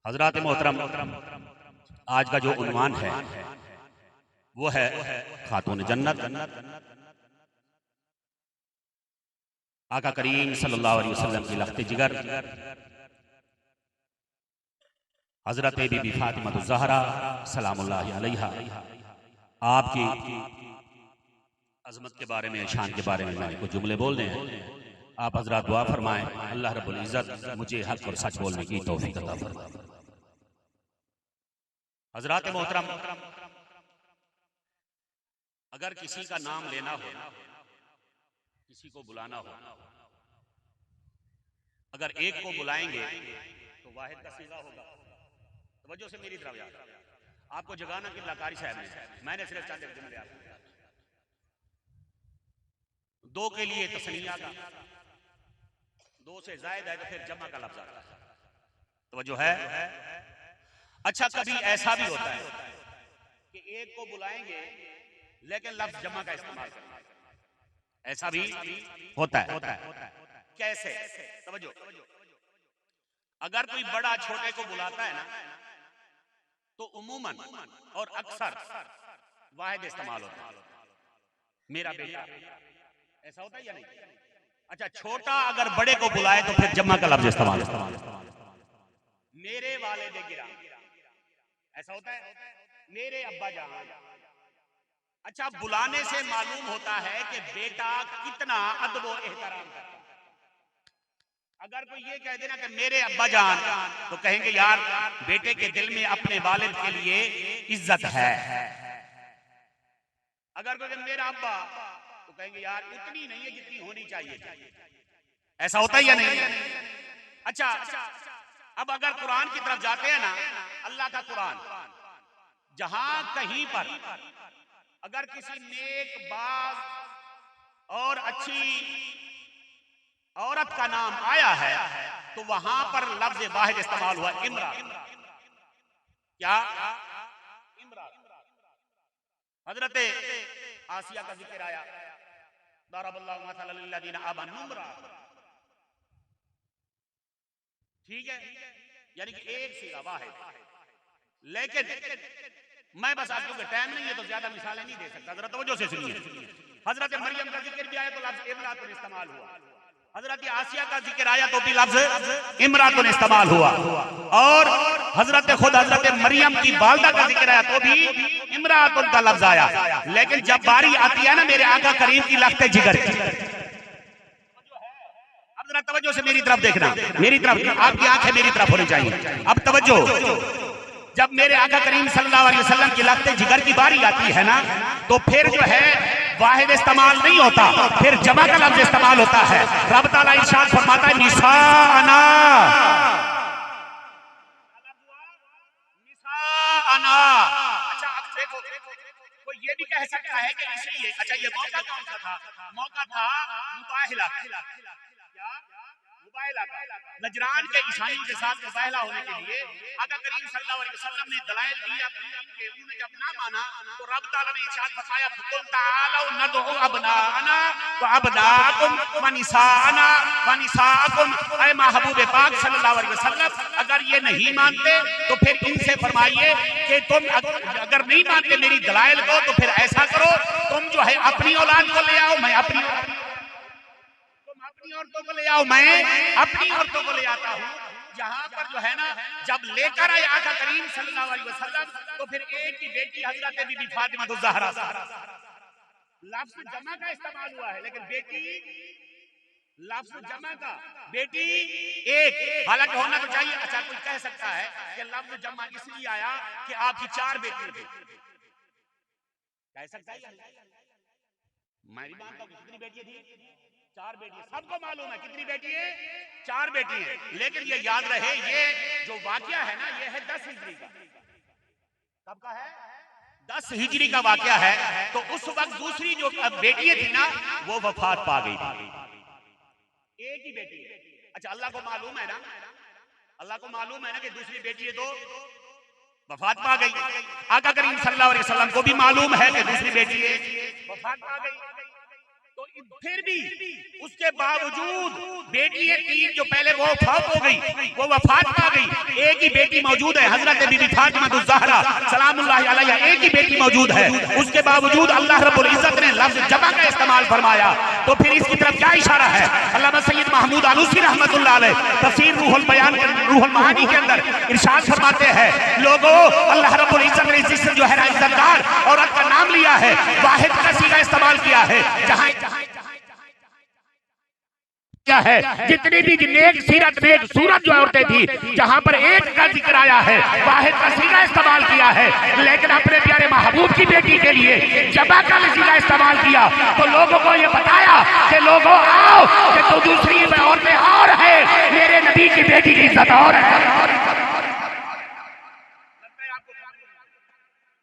हजरात मोहतरम, आज का जो उन्वान है वो है खातून जन्नत। आका करीम सल्लल्लाहु अलैहि वसल्लम की लख्त जिगर हजरत बीबी फातिमा ज़हरा सलामुल्लाहि अलैहा, आपकी अजमत के बारे में, शान के बारे में मैंने कुछ जुमले बोलने हैं। आप हजरत दुआ फरमाएं, अल्लाह रब्बुल इज्जत मुझे हक और सच बोलने की तौफीक अता फरमाए। हजरात मोहतरम, अगर किसी का नाम लेना हो, किसी को बुलाना हो, अगर एक को बुलाएंगे तो वाहिद का सीगा होगा। तवज्जो से मेरी तरफ याद, आपको जगाना कि कारी साहब ने, मैंने सिर्फ चंद जुमले आपको, दो के लिए तस्नीया का, दो से जायद है तो फिर जमा का लफ्ज आता है। तवज्जो है। अच्छा, कभी ऐसा भी होता है कि एक को बुलाएंगे लेकिन लफ्ज जमा का इस्तेमाल करेंगे, ऐसा भी होता है। कैसे? तवज्जो, अगर कोई बड़ा छोटे को बुलाता है ना तो उमूमन और अक्सर वाहिद इस्तेमाल होता है, मेरा बेटा, ऐसा होता है या नहीं? अच्छा, छोटा अगर बड़े को बुलाए तो फिर जमा का लफ्ज इस्तेमाल, मेरे वालिद गिरा, ऐसा होता है, मेरे अब्बा जान। अच्छा, बुलाने से मालूम होता है कि बेटा कितना अदब और एहतराम करता है। अगर कोई ये कह देना कि मेरे अब्बा जान, तो कहेंगे यार बेटे के दिल में अपने वालिद के लिए इज्जत है। अगर कोई मेरा अब्बा, तो कहेंगे यार उतनी नहीं है जितनी होनी चाहिए। ऐसा होता है या नहीं? अच्छा, अब अगर कुरान की तरफ जाते हैं ना, अल्लाह का कुरान, जहां कहीं पर अगर किसी नेक बाज और अच्छी औरत का नाम आया है तो वहां पर लफ्ज वाहिद इस्तेमाल हुआ, इमरा। क्या? इमरा। हजरत आसिया का जिक्र आया, दरबल्लाहु मसलन लिल्लज़ीना आमनू इमरा। ठीक है, यानी कि एक सीगा वाहिद। लेकिन मैं बस आज क्योंकि टाइम नहीं है तो ज्यादा मिसालें नहीं दे सकता, जरा तवज्जो से सुनिए। हजरत मरियम का जिक्र भी आया तो लफ्ज इमरातुन इस्तेमाल हुआ, हजरत आसिया का जिक्र आया तो भी लफ्ज इमरातुन इस्तेमाल हुआ, और हजरत मरियम की वालदा का जिक्र आया तो भी इमरातुन का लफ्ज आया। लेकिन जब बारी आती है ना मेरे आका करीम की लख्त जिगर की, अब जरा तवज्जो से मेरी तरफ देखना, मेरी तरफ, आपकी आंखें मेरी तरफ होनी चाहिए। अब तवज्जो, जब मेरे आका करीम सल्लल्लाहु अलैहि वसल्लम की लख्त जिगर की बारी आती है ना, तो फिर जो है वाहिद इस्तेमाल नहीं होता, फिर जमा का लफ्ज इस्तेमाल होता है। रब ताला इरशाद फरमाता है, निसाअना, निसाअना। अच्छा, अब देखो, कोई ये भी कह सकता है कि इसलिए, अच्छा ये मौका कौन सा था? मौका था मुबाहिला का। क्या? मुबाहिला का। नजरान के ईसाइयों के साथ मुबाहिला होने के लिए आका करीम सल्लल्लाहु अलैहि वसल्लम ने दलाइल दिए अपने दीन के, उन्होंने जब ना माना तो रब ताला ने इरशाद फरमाया, फकुल तालौ नदउ अबनाअना व अबनाअकुम व निसाअना व निसाअकुम। ऐ महबूब पाक सल्लल्लाहु अलैहि वसल्लम, अगर ये नहीं मानते तो फिर इनसे फरमाइए कि तुम अगर नहीं मानते मेरी दलाइल को तो फिर ऐसा करो, तुम जो है अपनी औलाद को ले आओ, मैं अपनी औरतों को ले आओ, मैं अपनी औरतों को ले आता हूँ। यहाँ पर जो है ना, जब लेकर आए आका करीम सल्लल्लाहु अलैहि वसल्लम तो फिर एक ही बेटी हजरत बीबी फातिमा ज़हरा, लफ्ज जमा का इस्तेमाल हुआ है, लेकिन बेटी लफ्ज जमा का, बेटी एक, हालांकि होना तो चाहिए। अच्छा, कोई कह सकता है कि लफ्ज जमा इसलिए आया कि आपकी 4 बेटी थी, कह सकता है? मैं भी मानता हूँ कितनी बेटी थी? 4 बेटी। सबको मालूम है कितनी बेटी है? 4 बेटी है। लेकिन ये याद रहे, ये जो वाकया है ना, ये है 10 हिजरी का। कब का है? 10 हिजरी का वाकया है। तो उस वक्त दूसरी जो बेटी थी ना, वो वफात पा गई थी, एक ही बेटी है। अच्छा, अल्लाह को मालूम है ना, अल्लाह को मालूम है ना कि दूसरी बेटी है तो वफात पा गई। आका करीम सल्लल्लाहु अलैहि वसल्लम को भी मालूम है कि दूसरी बेटी है वफात पा गई। तो फिर भी उसके बावजूद बेटी है तीन जो पहले वो वफात हो गई, वो वफात पा गई, एक ही बेटी मौजूद है हजरत बीबी फातिमा ज़हरा सलामुल्लाहि अलैहा, एक ही बेटी मौजूद है। उसके बावजूद अल्लाह रब्बुल इज्जत ने लफ्ज जमा का इस्तेमाल फरमाया, तो फिर इसकी तरफ क्या इशारा है? अल्लामा सैयद महमूद आलूसी रहमतुल्लाह अलैह तफसीर रूहुल बयान रूहुल मानी के अंदर इरशाद फरमाते हैं, लोगों अल्लाह रब्बुल इज्जत ने जिससे जो है ना इज्जतदार औरत का नाम लिया है, वाहिद का सीगा इस्तेमाल किया है, जहां क्या है जितनी भी नेक सीरत नेक सूरत जो औरतें थी जहां पर एक का जिक्र आया है, वाहिद का सीगा इस्तेमाल किया है, लेकिन अपने प्यारे महबूब की बेटी के लिए जबा का सीगा इस्तेमाल किया, तो लोगों को ये बताया कि लोगों आओ कि तो दूसरी औरतें और है, मेरे नबी की बेटी की इज्जत और है।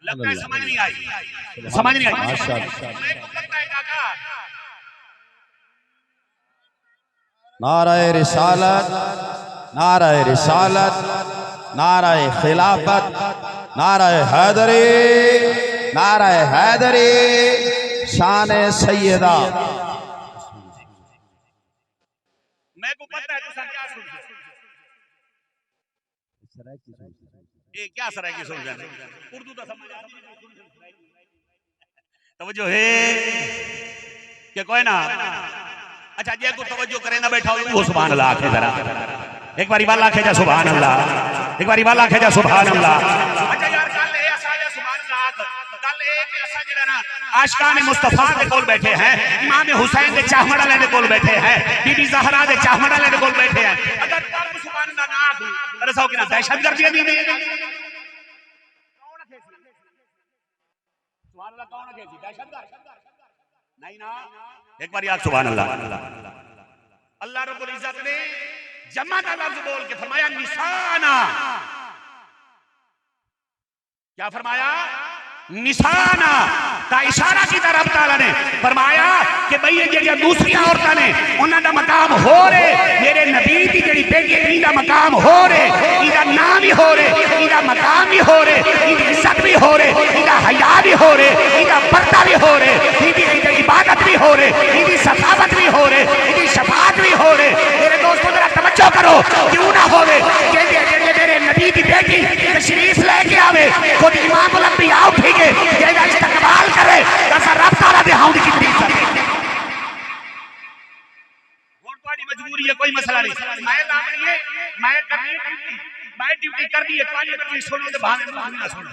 लगता है समझ नहीं आई, समझ नहीं आई। नाराए रिसालत, नाराए रिसालत, नाराए खिलाफत, नाराए हैदरी, नाराए हैदरी, शान सैयदा। मैं को पता है तो क्या सुन ये क्या सराय की सुन जाने उर्दू तो समझ आती है, तवज्जो है कि कोई ना अच्छा जे को तवज्जो करे ना बैठा हो सुभान अल्लाह आखे जरा एक बारी वाला आखे जा सुभान अल्लाह, एक बारी वाला आखे जा सुभान अल्लाह। अच्छा यार कल ए असा जा सुभान अल्लाह, कल एक असा जेड़ा ना आशिकान मुस्तफा दे कोल बैठे हैं, इमाम हुसैन दे चाहमड़ वाले दे कोल बैठे हैं, बीबी ज़हरा दे चाहमड़ वाले दे कोल बैठे हैं, अगर कल सुभान अल्लाह ना आखो तेरे सौ की ना दहशतगर्दी दी नहीं कौन रखे सुभान अल्लाह, कौन रखे दहशतगर्द नहीं ना। एक बार याद सुभान अल्लाह। अल्लाह रब्बुल इज्जत ने जमा का लफ्ज बोल के फरमाया निशाना, क्या फरमाया? निशाना का इशारा की तरफ ताला ने फरमाया कि भाई ये जेड़ी दूसरी औरतां ने उन्हां दा मकाम हो रे, मेरे नबी दी जेड़ी बेटी ईदा मकाम हो रे, ईदा नाम भी हो रे, ईदा मकाम भी हो रे, ईदी इज्जत भी हो रे, ईदा हया भी हो रे, ईदा पर्दा भी हो रे, ईदी इबादत भी हो रे, ईदी सखावत भी हो रे, ईदी शफाअत भी हो रे। मेरे दोस्तों जरा तवज्जो करो, क्यों ना होवे जेड़े मेरे नबी दी बेटी तशरीफ लेके आवे, खुद इमाम उल अंबिया उठेगे जेड़ा इस्तकबाल करे, दसा रब ताला दे हाउंड की इज्जत वोट पार्टी मजबूरी है, कोई मसला नहीं, मैं लामनी है, मैं करनी ड्यूटी, मैं ड्यूटी कर दी है, पानी में सुनो तो भावे ना सुनो।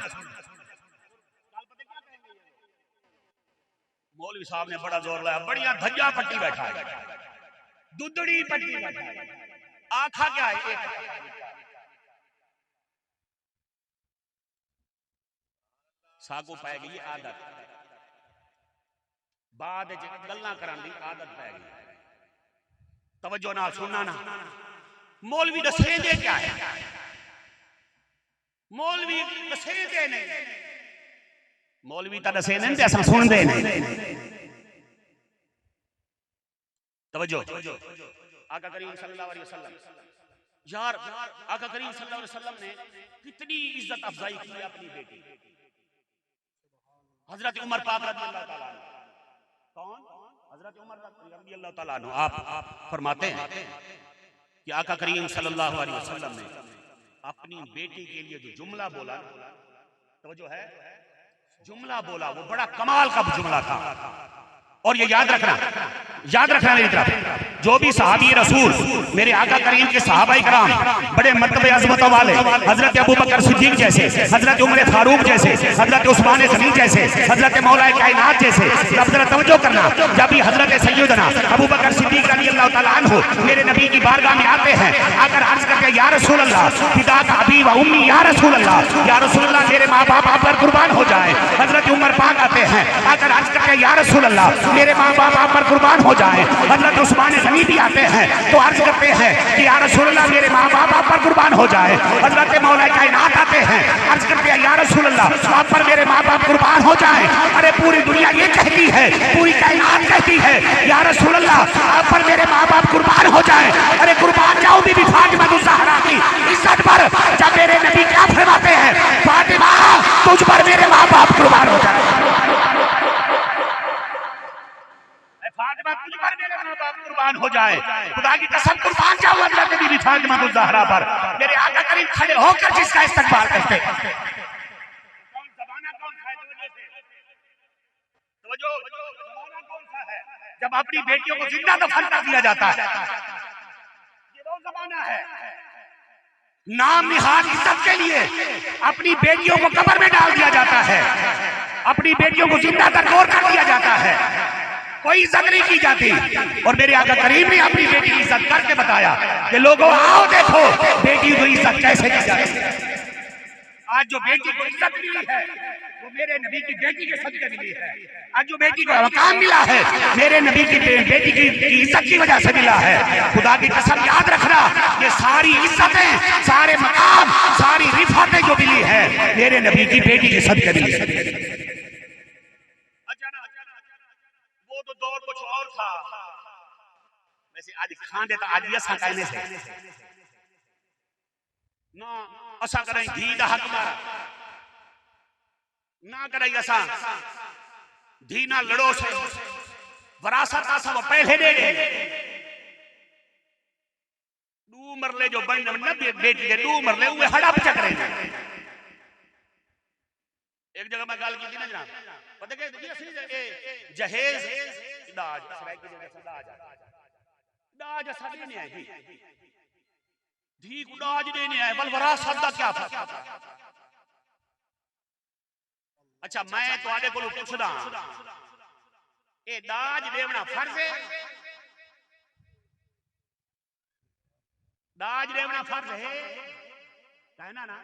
मौलवी साहब ने बड़ा जोर लाया, बढ़िया धज्जा पट्टी बैठा है, दुधड़ी पट्टी बैठा है, आखा क्या है एक सागो पै गई आदत, बाद गल्लां करन दी आदत पै गई, तवज्जो नाल सुनना ना। मौलवी दसेंदे क्या है, मौलवी दसेंदे नहीं, मौलवी तो दसेंदे नहीं, असां सुनदे नहीं। तवज्जो आका करीम सल्लल्लाहु अलैहि वसल्लम, यार आका करीम सल्लल्लाहु अलैहि वसल्लम ने कितनी इज्जत अफजाई की अपनी बेटी हजरत उमर पाक रज़ियल्लाहु ताला अन्हु। कौन? हजरत उमर रज़ियल्लाहु ताला अन्हु। आप फरमाते हैं कि आका करीम सल्लल्लाहु अलैहि वसल्लम ने अपनी बेटी के लिए जो जुमला बोला, तो जो है जुमला बोला, वो बड़ा कमाल का जुमला था। और ये याद रखना मेरी तरफ, जो भी सहाबी रसूल मेरे आका करीम के सहाबाई कराम बड़े मर्तबे अज़मत वाले, हजरत अबू बकर सिद्दीक जैसे, हजरत उमर फारूक जैसे, हजरत उस्मान गनी जैसे, हजरत मौला कायनात जैसे, अब जरा तवज्जो करना, जब भी हजरत सैयदना अबू बकर सिद्दीक रज़ियल्लाहु ताला अन्हु मेरे नबी की बारगाह में आते हैं, आकर अर्ज करते या रसूल अल्लाह, फिदा का अबी व उम्मी, या रसूल अल्लाह मेरे माँ बाप आप पर कुर्बान हो जाए। हजरत उमर पाक आते हैं, आकर अर्ज करते या रसूल अल्लाह, मेरे माँ बाप आप पर कुर्बान हो जाए। हजरत उस्मान गनी भी आते हैं तो अर्ज करते हैं कि या रसूल अल्लाह, मेरे माँ बाप आप पर कुर्बान हो जाए। हजरत मौला कायनात आते हैं, अर्ज करते हैं या रसूल अल्लाह, आप पर मेरे माँ बाप कुर्बान हो जाए। अरे पूरी दुनिया ये कहती है, पूरी कायनात कहती है या रसूल अल्लाह, आप पर मेरे माँ बाप कुर्बान हो जाए। अरे कुर्बान जाऊं बीबी फातिमा ज़हरा की इज्जत पर, जब मेरे नबी क्या फरमाते हैं, फातिमा तुझ पर मेरे माँ बाप कुर्बान हो जाए। फातिमा ज़हरा पर मेरे आका करीम खड़े होकर जिसका इस्तकबाल करते। कौन ज़माना कौन सा है? तवज्जो, ज़माना कौन सा है जब अपनी बेटियों को जिंदा दफन कर दिया जाता है? ये वो ज़माना है। नाम निहाल इज्जत के लिए अपनी बेटियों को कब्र में डाल दिया जाता है, अपनी बेटियों को जिंदा दरगोर कर दिया जाता है, कोई इज्जत नहीं की जाती। और मेरे आका करीम ने अपनी बेटी की इज्जत करके बताया कि लोगों आओ देखो बेटी को इज्जत कैसे की जाती है। आज जो बेटी को इज्जत मिली है वो मेरे नबी की बेटी के सदके मिली है। आज जो बेटी को मकाम मिला है मेरे नबी की बेटी की इज्जत की वजह से मिला है। खुदा की कसम याद रखना, ये सारी इज्जतें, सारे मकाम, सारी रिफातें जो मिली है मेरे नबी की बेटी के सदके मिली है। वो तो दौर कुछ और था। वैसे आज खान देता आज ऐसा कहने से ना असा करें धी दा हक मारा ना करें असा धी ना लड़ो से वरासत आसा वो पहले दे दे दू मरले जो बन न बेटी के दू मरले उहे हड़प चकरे। एक जगह मैं गाल की थी ना जनाब, पता के जहेज दाज दाज साडी नहीं आई धी को दाज देने आए बल वरासत दा क्या फर्क? अच्छा मैं तुहाडे कोलों पुछदा ए दाज देवना फर्ज है? दाज देवना फर्ज है कहना ना?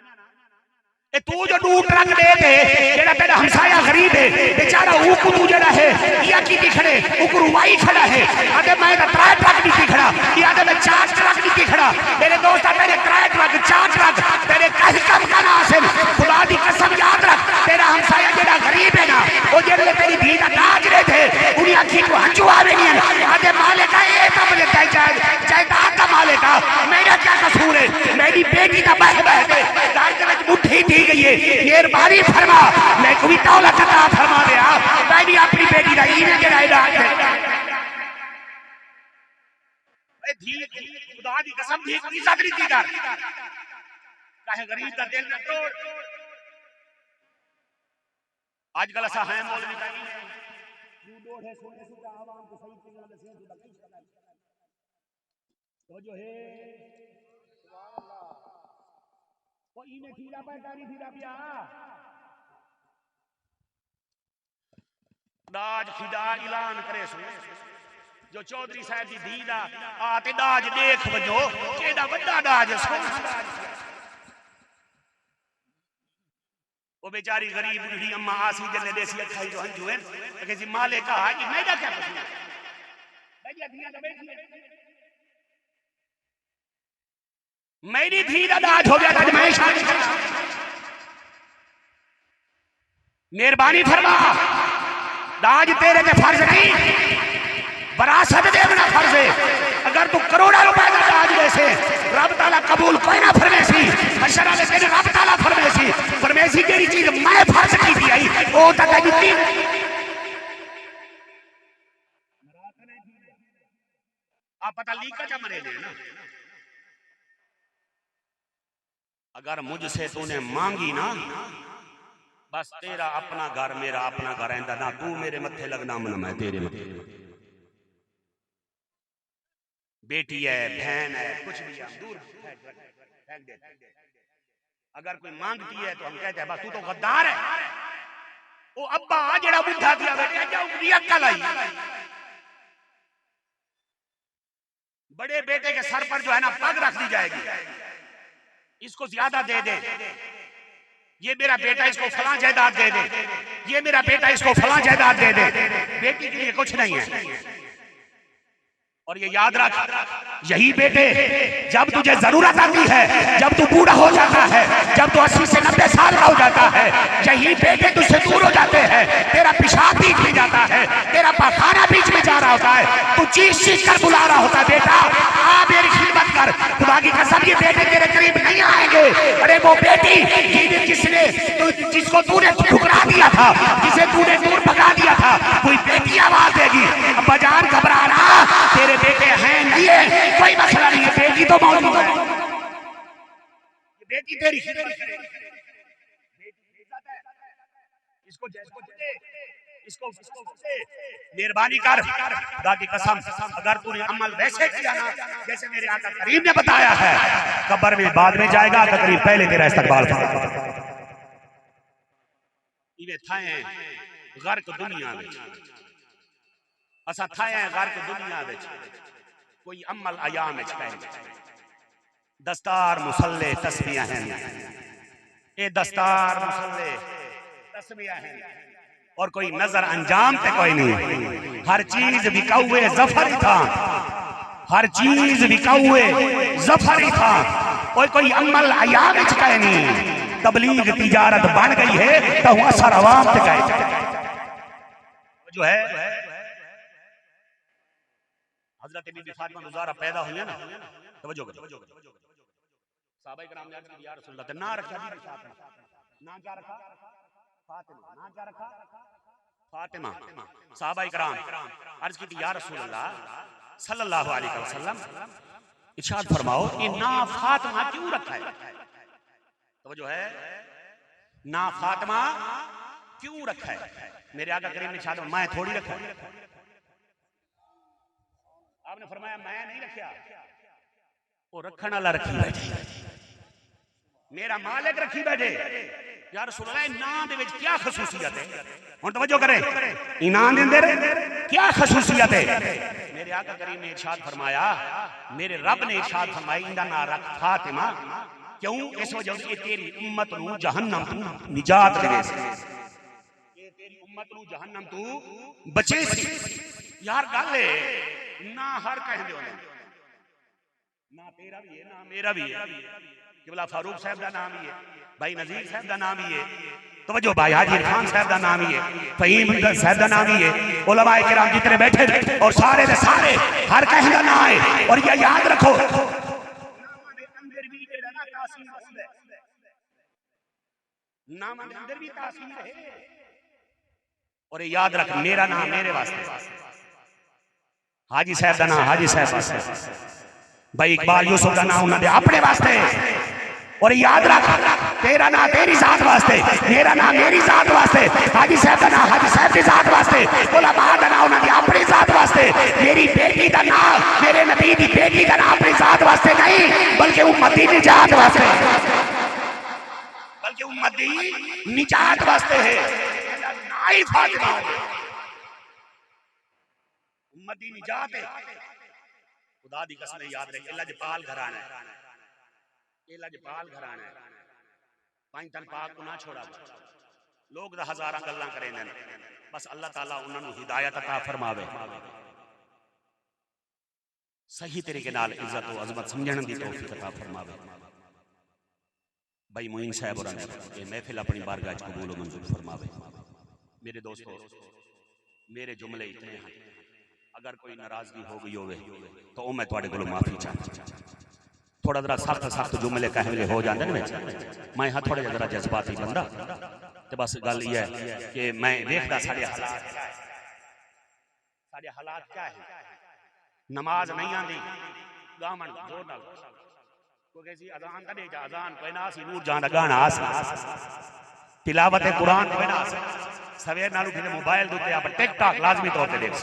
ए तू जो दू ट्रक दे दे जेड़ा तेरा हमसाया गरीब है बेचारा ऊको तू जेड़ा है या की खड़े ऊको रुवाई खड़ा है अरे मैं तो 3 ट्रक नहीं खड़ा या तो मैं 4 ट्रक नहीं खड़ा। मेरे दोस्त मेरे 3 ट्रक 4 ट्रक तेरे कहीं कम का ना हासिल। खुदा दी कसम याद रख तेरा हमसाया जेड़ा गरीब है ना वो जेड़े तेरी धी दा दाज दे थे उन्हीं आंखी को हंजू आवे नहीं अरे मालिक ए तब लेता है चाहे दाता मालिक मेरा क्या कसूर है? मेरी बेटी दा बह बह के घर दे विच मुट्ठी दी गई है, मेहरबानी फरमा मैं को भी दौलत अता फरमा दे। मैं भी अपनी बेटी दा इवें जेड़ा इलाज दे ए धी खुदा दी कसम धी की इज्जत नहीं की कर काहे गरीब दा दिल न तोड़। आजकल ऐसा है मौलवी का तू डोढ़ है सोने से आवाम को सही तरीके से तो जो है सुभान अल्लाह वो इने ठीला पैकारी ठीला पिया दाज खिदा ऐलान करे सो जो चौधरी साहब दी धी दा आते दाज देख वजो केड़ा बड़ा दाज सोना दाज वो बेचारी गरीब बूढ़ी अम्मा आसी जने देसी अखाई जो हंजू है कि जी माले कहा कि मेरा क्या कसूर है भैया धिया तो बैठी है मेरी धी दा दाज हो गया था मैं शादी करना मेहरबानी फरमा दाज तेरे पे फर्ज नहीं वरासत देना फर्ज है। अगर तू करोड़ा रुपए का दाज वैसे रब ताला कबूल कोई ना फरमेसी हशर वाले दिन रब ताला फरमेसी फरमेसी जेरी चीज मैं फर्ज की थी आई ओ तक दित्ती आप पता लीका जा मरे ना। अगर मुझसे तूने मांगी ना बस तेरा अपना घर मेरा अपना घर आंदा ना तू मेरे मत्थे लगना मन मैं तेरे मत्थे बेटी है बहन है कुछ भी है दूर फेंक दे। अगर कोई मांगती है तो हम कहते हैं बस तू तो गद्दार है। वो अब्बा जेड़ा बुढ़ा दिया बेटे जाओ दी अक्ल आई बड़े बेटे के सर पर जो है ना पग रख दी जाएगी इसको ज्यादा दे दे ये मेरा बेटा इसको फलां जायदाद दे दे ये मेरा बेटा इसको फलां जायदाद दे दे बेटी के लिए कुछ नहीं है। और ये याद रख यही बेटे जब तुझे जरूरत आती है जब तू बूढ़ा हो जाता है जब तू 80 से 90 साल का हो जाता है यही बेटे तुझसे दूर हो जाते हैं तेरा पेशाब बीच में जाता है तेरा पखाना बीच में जा रहा होता है तू चीख चीख कर बुला रहा होता है बेटा आ मेरी खिदमत कर। खुदा की कसम ये बेटे तेरे करीब नहीं आएंगे। अरे वो बेटी जिसको तूने ठुकरा दिया था जिसे तूने दूर भगा दिया था कोई बेटी आवाज देगी बाजार घबरा रहा तेरे बेटे हैं नहीं है कोई मसला नहीं है बेटी तो मौजूद है। बेटी तेरी खिदमत करेगी, इसको जैसको दे, इसको दे, मेहरबानी कर, खुदा की कसम अगर तूने अमल वैसे किया ना जैसे मेरे आका करीम ने बताया है, कब्र में बाद में जाएगा आका करीम पहले तेरा इस्तकबाल फरमाएगा। इवे थाए गर्क दुनिया में, असा थाए गर्क दुनिया में, कोई अमल अयाम में दस्तार मुसल्ले तस्बीहां हैं, ये दस्तार मुसल्ले तस्बीहां हैं और कोई नजर अंजाम पे कोई नहीं। हर चीज बिकाऊ जफर ही था, हर चीज बिकाऊ जफर ही था, कोई अमल अयाम में नहीं। तबलीग तिजारत बन गई है तो असर अवाम पे जो है हजरत बीबी फातिमा ज़हरा पैदा हुई है ना, तवज्जो करो, सहाबाए किराम ने अर्ज़ की या रसूल अल्लाह, ना रखा बीबी फातिमा, नाम क्या रखा? फातिमा, नाम क्या रखा? फातिमा। सहाबाए किराम अर्ज़ की या रसूल अल्लाह सल्लल्लाहु अलैहि वसल्लम, इरशाद फरमाओ कि ना फातिमा क्यों रखा है? तवज्जो है, ना फातिमा क्यों रखा है? मेरे आका करीम ने इरशाद मैं थोड़ी रखा, आपने फरमाया मैं नहीं रखा, वो रखने वाला रखी बैठे, मेरा मालिक रखी बैठे। या रसूल अल्लाह नाम दे विच क्या खसूसियत है? हुन तवज्जो करें, इनाम देंदे क्या खसूसियत है? मेरे आका करीम ने इरशाद फरमाया, मेरे रब ने इरशाद फरमाया इंदा ना रख फातिमा, क्यों? इस वजह से तेरी उम्मत नू जहन्नम तू निजात देवे, ये तेरी उम्मत नू जहन्नम तू बचे सी। यार गल है ना, हर कहंदे हो ना, तेरा भी है ना मेरा भी है, किबला फारूक साहब का नाम ही है, भाई नजीर साहब का नाम ही है, तवज्जो भाई हाजी इरफान साहब का नाम ही है, फहीम साहब का नाम ही है, उलमाए किराम जितने बैठे और सारे दे सारे हर कहंदा ना है। और ये याद रखो नाम के अंदर भी तासीर है, और याद रख मेरा नाम मेरे वास्ते, हाजी साहब का नाम हाजी साहब वास्ते, भाई इकबाल यूसुफ का नाम उन्होंने अपने वास्ते, और याद रख तेरा नाम तेरी जात वास्ते, मेरा नाम मेरी जात वास्ते, हाजी साहब का नाम हाजी साहब की जात वास्ते, उलमा का नाम उन्होंने अपनी जात वास्ते, मेरी बेटी का नाम मेरे नबी की बेटी का नाम अपनी जात वास्ते नहीं, बल्कि उम्मती की जात वास्ते, बल्कि उम्मती निजात वास्ते है। नाई फातिमा उम्मती निजात है। खुदा दी कसम याद रखे, लजपाल घराना है, ये लजपाल घराना है, पांच तन पाक को ना छोड़ा, लोग दा हजारां गल्लां करेंदे ने, बस अल्लाह ताला उन्हां नू हिदायत अता फरमावे, सही तरीके नाल इज्जत और अजमत समझण दी तौफीक अता फरमावे। भाई मोइन साहब और ये महफिल अपनी बारगाह च कबूल और मंजूर फरमावे। मेरे दोस्तों, मेरे जुमले इतने हैं, अगर कोई नाराजगी हो गई होवे तो मैं तुहाडे कोलों माफी चाहता। थोड़ा जरा सख्त सख्त जुमले कहले हो जाते हैं, मैं हाँ थोड़ा जरा जज्बाती बंदा, तो बस गल ये है कि मैं देखता साढ़े हालात क्या है, नमाज नहीं आती गावन जोर नाल, क्योंकि अजान कदे जा अजान कोई ना सी नूर जान गाना आस तिलावत कुरान कोई ना सवेर नाल उठे मोबाइल दे आप टिकटॉक लाजमी तौर पे देख,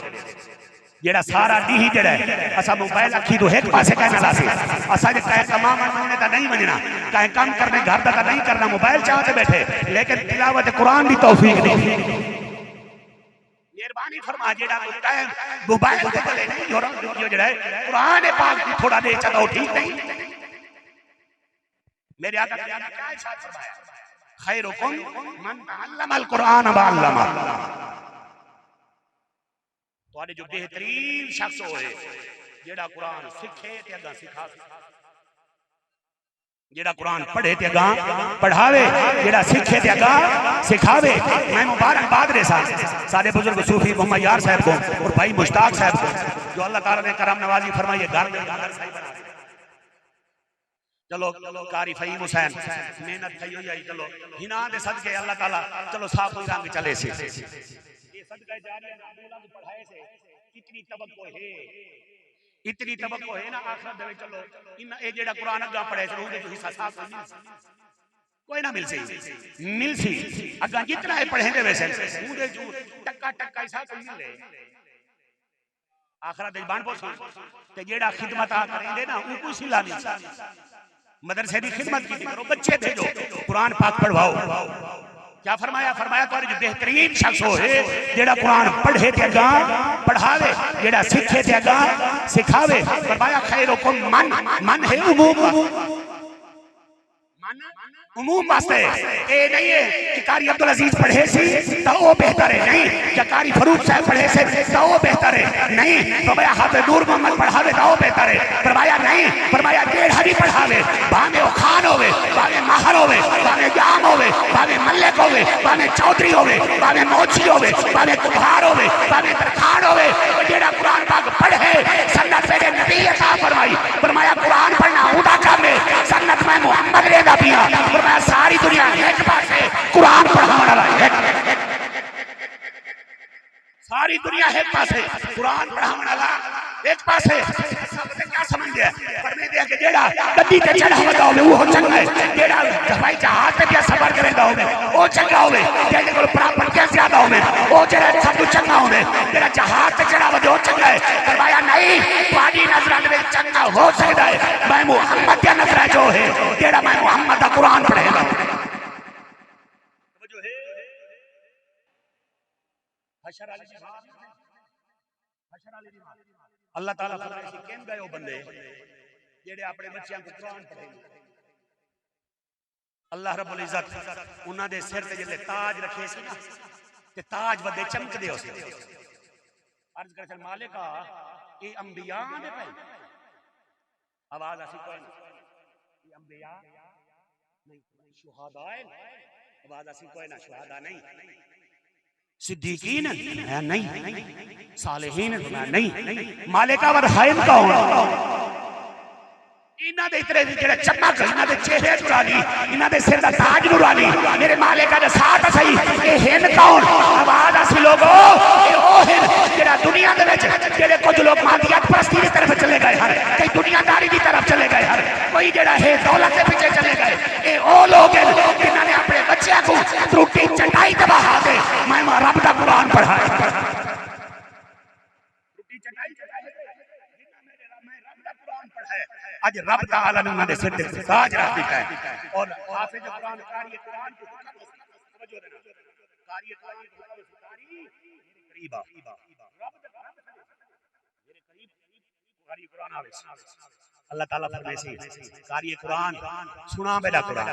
जेड़ा सारा डी जेड़ा है असा मोबाइल अखी तो एक पासे कहना लासी, असा जे कहे तमाम मनने ता नहीं मनना, कहे काम करने घर दा नहीं करना, मोबाइल चाहते बैठे, लेकिन तिलावत कुरान की तौफीक नहीं। मेहरबानी फरमा जेड़ा टाइम मोबाइल दे चले नहीं जो जेड़ा है कुरान पाक की थोड़ा दे चलो ठीक नहीं। मेरे आका क्या इरशाद फरमाया, खैरुकुम मन तअल्लमल कुरान व अल्लमा, तुहाडे जो बेहतरीन शख्स होए जेड़ा कुरान सीखे ते अगा सिखावे, जेड़ा कुरान पढ़े ते अगा पढ़ावे, जेड़ा सीखे ते अगा सिखावे। मैं मुबारकबाद दे सारे बुजुर्ग सूफी मोहम्मद यार साहब को और भाई मुश्ताक साहब को जो अल्लाह ताला ने करम नवाजी फरमाई, घर सही बना दे। चलो कारी फहीम हुसैन मेहनत थई हुई, चलो हिना दे सदके अल्लाह ताला चलो साफ कोई रंग चले से, ये सदका जारिया ना अबूला को पढ़ाए से कितनी तवक्को है, इतनी तवक्को है ना आखिरत दे चलो इन ए जेड़ा कुरान अगा पढ़े से ਉਹਦੇ हिस्सा साफ कोई ना मिल सी अगा जितना है पढ़े दे वैसे ਉਹਦੇ जो टक्का टक्का ऐसा कोई नहीं ले आखिरत दे बाण पोस ते जेड़ा खिदमत आ करेंगे ना वो कोई सिला नहीं मदरसे की खिदमत की करो बच्चे भेजो कुरान पाक पढ़वाओ क्या फरमाया फरमाया तो जो बेहतरीन शख्स हो जेड़ा कुरान पढ़े ते अगा पढ़ावे जेड़ा सीखे ते अगा सिखावे फरमाया खैरुकुम मन है उमूम वास्ते ए नहीं है कि कारी अब्दुल अजीज पढ़े सी तो वो बेहतर है नहीं या कारी फरूक साहब पढ़े से तो वो बेहतर है नहीं फरमाया हाफिज नूर मोहम्मद पढ़ावे तो वो बेहतर है फरमाया नहीं फरमाया डेढ़ भी पढ़ावे भावे वो खान होवे भावे माहर होवे भावे जाम होवे भावे मल्लिक होवे भावे चौधरी होवे भावे मोची होवे भावे कुम्हार होवे भावे तरखान होवे जेड़ा कुरान पाक पढ़े सन्नत मेरे नबी अता फरमाई फरमाया कुरान पढ़ना उदा काम है सन्नत में मोहम्मद रेदा पिया फरमाया सारी दुनिया एक पासे कुरान पढ़ाने वाला है सारी दुनिया एक पासे कुरान पढ़ाने वाला एक पासे सबने क्या समझ गया पढ़ने दे के जेड़ा गद्दी ते चढ़ा होगा वो चंगा है जेड़ा भाई जहाज पे क्या सफर करेगा होवे वो चंगा होवे जेड़े को प्राप्त क्या ज्यादा होवे वो जेड़ा सब कुछ चंगा होवे जेड़ा जहाज पे चढ़ा होवे वो चंगा है फरमाया नहीं पानी नजर में चंगा हो सकता है मैं मोहम्मद का नजर जो है जेड़ा मैं मोहम्मद का कुरान पढ़ेगा जो है हशर अली अल्लाह ताला फरमाए सी केम गए ओ बंदे जेड़े अपने बच्चों को कुरान पढ़ेंगे अल्लाह रब्बुल इज्जत उन्हां दे सिर ते जिले ताज रखे सी ना ते ताज वदे चमकदे हो सी अर्ज कर चल मालिका ये अंबिया ने भाई आवाज आसी कोई ये अंबिया नहीं शुहदा है आवाज आसी कोई ना शुहदा नहीं सिद्दीकीन नहीं सालेहीन नहीं मालिका वर हायम कौन इना दे इतरे जेड़ा चमक इना दे चेहरे नुरानी इना दे सिर दा ताज नुरानी मेरे मालिका दे साथ सही ए हिन कौन आवाज आसी लोगो ए ओ हिन जेड़ा दुनिया दे विच जेड़े कुछ लोग मादियात परस्ती की तरफ चले गए हर कई दुनियादारी की तरफ चले गए हर कोई जेड़ा है दौलत के पीछे चले गए ए ओ लोग जिन्हां ने अपने बच्चों को त्रुटि चटाई ते बहा दे मैं रब दा कुरान पढ़ाया त्रुटि चटाई आज रब ताला ने उन्हां दे सिर ते ताज रख दिता है और हाफिज कुरान कारी कुरान को तवज्जो देना कारी कुरान को कारी करीब रब मेरे करीब कारी कुरान आवे अल्लाह ताला फरमाए सी कारी कुरान सुना मेरा कुरान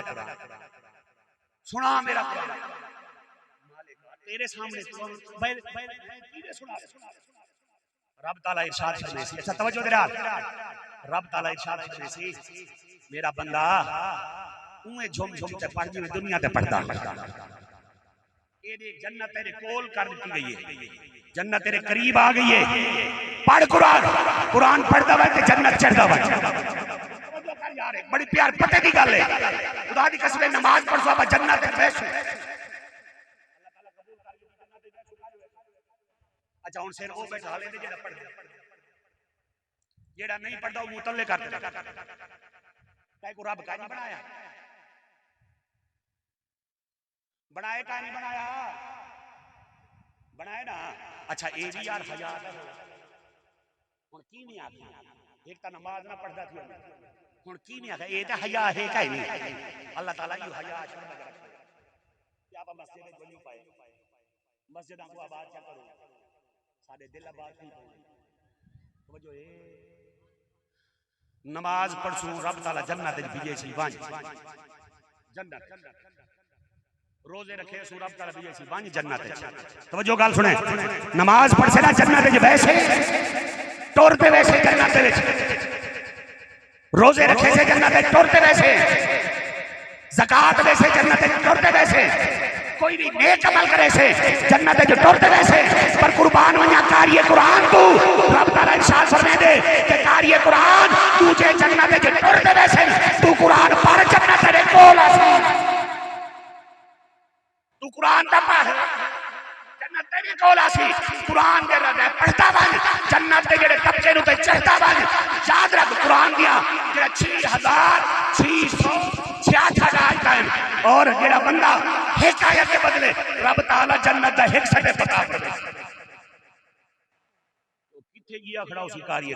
सुना मेरा कुरान तेरे सामने किने सुना रब ताला इरशाद फरमाए सी अच्छा तवज्जो दे रब ताला इरशाद फरमाए सी मेरा बंदा उए झुम झुम ते पढ़ जिवें दुनिया ते पढ़दा एदी जन्नत तेरे कोल कर दी गई है जन्नत तेरे करीब आ गई है पढ़ कुरान कुरान पढ़दा वे ते जन्नत चढ़दा वे तवज्जो कर यार बड़ी प्यार पते दी गल है खुदा दी कसम नमाज पढ़सो बा जन्नत ते बैठो अल्लाह ताला कबूल कर जन्नत ते बैठो अच्छा हुन सिर ओ बैठा ले जेड़ा पढ़दा जेड़ा नहीं पढ़दा वो मुतल्ले कर दे काहे को रब का नहीं बनाया बनाए का नहीं बनाया बनाए ना अच्छा ए भी यार हया है हुन की नहीं आखी एक ता नमाज ना पढ़दा थी हुन की नहीं आखा ए ता हया है काहे नहीं अल्लाह ताला यो हया शर्म लगा रखे क्या आप मस्जिद में गोली पाए मस्जिद को आबाद क्या करो साडे दिल आबाद नहीं हो समझो ए नमाज पढ़सू रब ताला जन्नत में भेजे सी वांज जन्नत रोजे रखे सू रब ताला भेजे सी वांज जन्नत तवज्जो गाल सुने नमाज पढ़ से ना जन्नत में वैसे टोरते वैसे जन्नत में रोजे रखे से जन्नत में टोरते वैसे ज़कात वैसे जन्नत में टोरते वैसे कोई भी नेक अमल करे से जन्नत जो टुरते वैसे पर कुर्बान वना कारिए कुरान तू रब ताला इरशाद फरमाए दे कि कारिए कुरान तुझे जन्नत जो टुरते वैसे तू कुरान पढ़ जन्नत तेरे कोल आसी तू कुरान दा पढ़ जन्नत मेरी कौला सी कुरान दे रहा पढ़ता बन जन्नत दे जेड़े तबके नु ते चढ़ता बन याद रख कुरान दिया जेड़ा 6666 आयतां हैं और जेड़ा बंदा एक आयत के बदले रब ताला जन्नत दा एक सटे पता फरमावे तो किथे गया खड़ा उसी कारी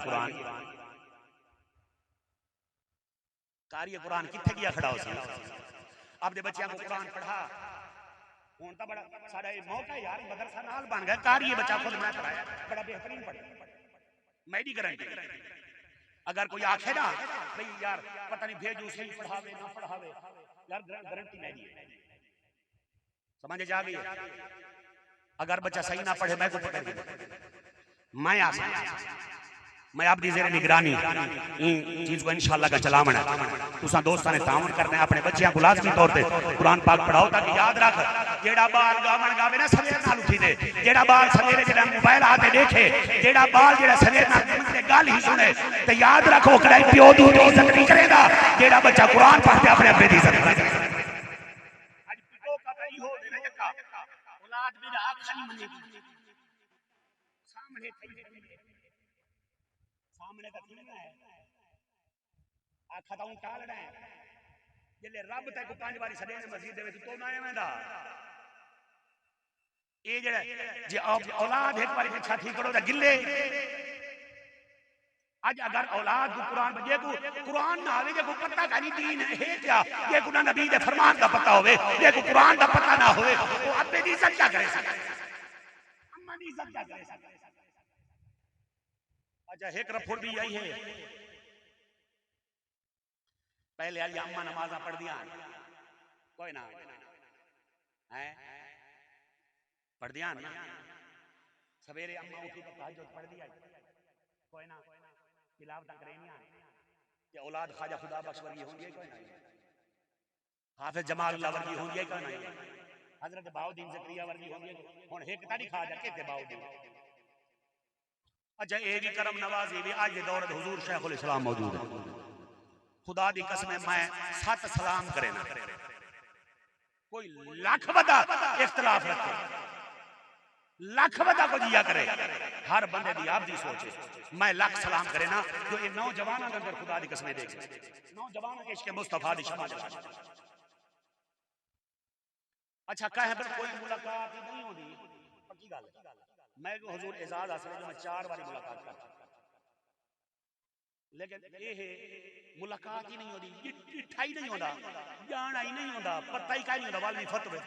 कुरान किथे गया खड़ा उसी अपने बच्चों को कुरान पढ़ा हुन तो बड़ा साडा ये मौका यार मदरसा नाल बन गया कारी बच्चा खुद मैं पढ़ाया बड़ा बेहतरीन पढ़ा मेरी गारंटी अगर कोई आखे ना भाई यार पता नहीं भेजू सही पढ़ावे ना पढ़ावे यार गारंटी मेरी है समझ जा गई अगर बच्चा सही ना पढ़े मैं को पकड़ मैं आसा मैं आपकी जेर निगरानी चीज को इंशाअल्लाह का चलावना तुसा दोस्तां ने तावन करना है अपने बच्चों को लाजमी तौर पे कुरान पाक पढ़ाओ ताकि याद रख जेड़ा बाल गावन गावे ना सवेरे नाल उठी दे जेड़ा बाल सवेरे जेड़ा मोबाइल हाथे देखे जेड़ा बाल जेड़ा सवेरे नाल ते गल ही सुने ते याद रखो कदे प्यो दी इज्जत नहीं करेगा जेड़ा बच्चा कुरान पढ़ते अपने अब्बे दी इज्जत करेगा आज पितो का नहीं हो दे यक्का औलाद भी आंख नहीं मनेगी सामने का थीना है आखा ता टालना है जिले रब ते को 5 बारी सदे ने मस्जिद दे विच तो ना आवेंदा ए जेड़ा जे औलाद एक बारी पिछा ठीक करो ता गिले आज अगर औलाद को कुरान बजे को कुरान ना आवे जे को पता का नहीं दीन है क्या ये को नबी दे फरमान का पता होवे ये को कुरान का पता ना होवे तो अब्बे दी इज्जत क्या करे सकता अम्मा दी इज्जत क्या करे सकता अच्छा एक रफुर भी आई है पहले वाली अम्मा नमाजा पढ़ दिया कोई ना है पढ़ दिया ना सवेरे अम्मा उठी तो तहज्जुद पढ़ दिया कोई ना तिलावत करे नहीं ये औलाद ख्वाजा खुदा बख्श वर्गी होंगी कोई ना हाफिज जमाल अल्लाह वर्गी होंगी कोई ना हजरत बाउद्दीन ज़करिया वर्गी होंगी हुन एक ताड़ी ख्वाजा के बाउद्दीन अच्छा ये भी करम नवाजी भी आज दौर हुजूर शेखुल इस्लाम मौजूद है खुदा दी कसम मैं 7 सलाम करे ना कोई लाख बदा इख्तिलाफ रखे लाख बदा को जिया करे हर बंदे दी आपदी सोच है मैं लाख सलाम करे ना जो ये नौजवानों के अंदर खुदा दी कसम देख नौजवानों के इश्क मुस्तफा दी शमा अच्छा कहे पर कोई मुलाकात ही नहीं होती पक्की गल मैं हुजूर एजाज हासिल जो मैं 4 बारी मुलाकात कर लेकिन ये मुलाकात ही नहीं होती इठा ही नहीं होता जाना ही नहीं होता पता ही का नहीं होता वाली फतवे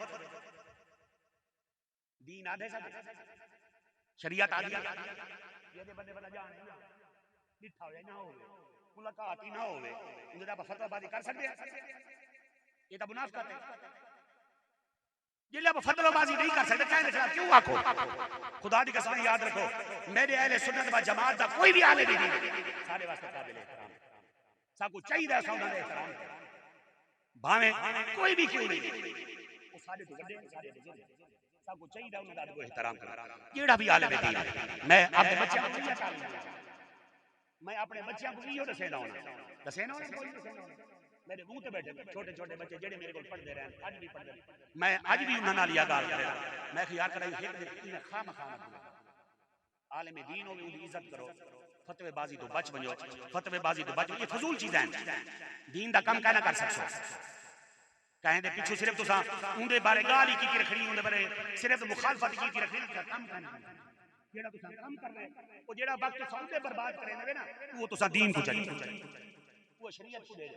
दीन आधे सब शरीयत आदि ये बंदे बंदा जाने इठा हो ना होवे मुलाकात ही ना होवे उनका आप फतवाबाजी कर सकते हैं ये तो मुनाफिक है जिले आप फतवाबाजी नहीं कर सकते कहने खिलाफ क्यों आखो खुदा दी कसम याद रखो मेरे अहले सुन्नत व जमात दा कोई भी आले नहीं सारे वास्ते काबिल एहतराम सबको चाहिए सौदा दे एहतराम भावे कोई भी क्यों नहीं वो सारे तो बड़े सारे बुजुर्ग सबको चाहिए उनका को एहतराम करना जेड़ा भी आले दीन मैं अपने बच्चों को चाहिए मैं अपने बच्चों को यो दसेना कोई मेरे मुंह ते बैठे छोटे छोटे बच्चे जेड़े मेरे को पढ़ते रहे आज भी पढ़ते मैं आज भी उन्हां नाल या गाल करे मैं यार कराई एक खाम आलिम दीन हो उनकी इज्जत करो फतवेबाजी तो बच बनो फतवेबाजी तो बच ये फजूल चीज़ है दीन दा कम कहना कर सकसो कहें दे पिछू सिर्फ तुसा उनके बारे गाल ही की रखनी उनके बारे सिर्फ मुखालफत की रखनी कम कहना जेड़ा तुसा कम कर रहे ओ जेड़ा वक्त तुसा उनके बर्बाद करे ना वो तुसा दीन को चाहिए वो शरीयत को दे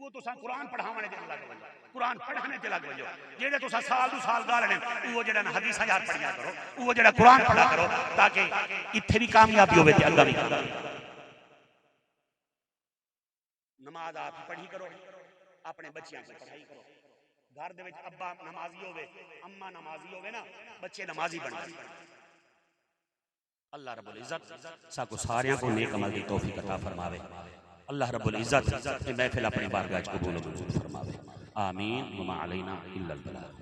वो तुसा कुरान पढ़ावने ते लग वजो कुरान पढ़ाने ते लग वजो जेड़े तुसा साल दो साल गालने वो जेड़ा हदीसां याद पढ़िया करो वो जेड़ा कुरान पढ़ा करो ताकि इत्थे भी कामयाबी होवे ते अग्गा भी नमाज आप पढ़ी करो अपने बच्चियां को पढ़ाई करो घर दे विच अब्बा नमाजी होवे अम्मा नमाजी होवे ना बच्चे नमाजी बन जाए अल्लाह रब्बुल इज्जत साको सारियां को नेक अमल दी तौफीक अता फरमावे अल्लाह रब्बुल इज्जत ये महफिल अपनी बारगाह च कबूल फरमावे आमीन व मा अलैना इल्लल बलाग।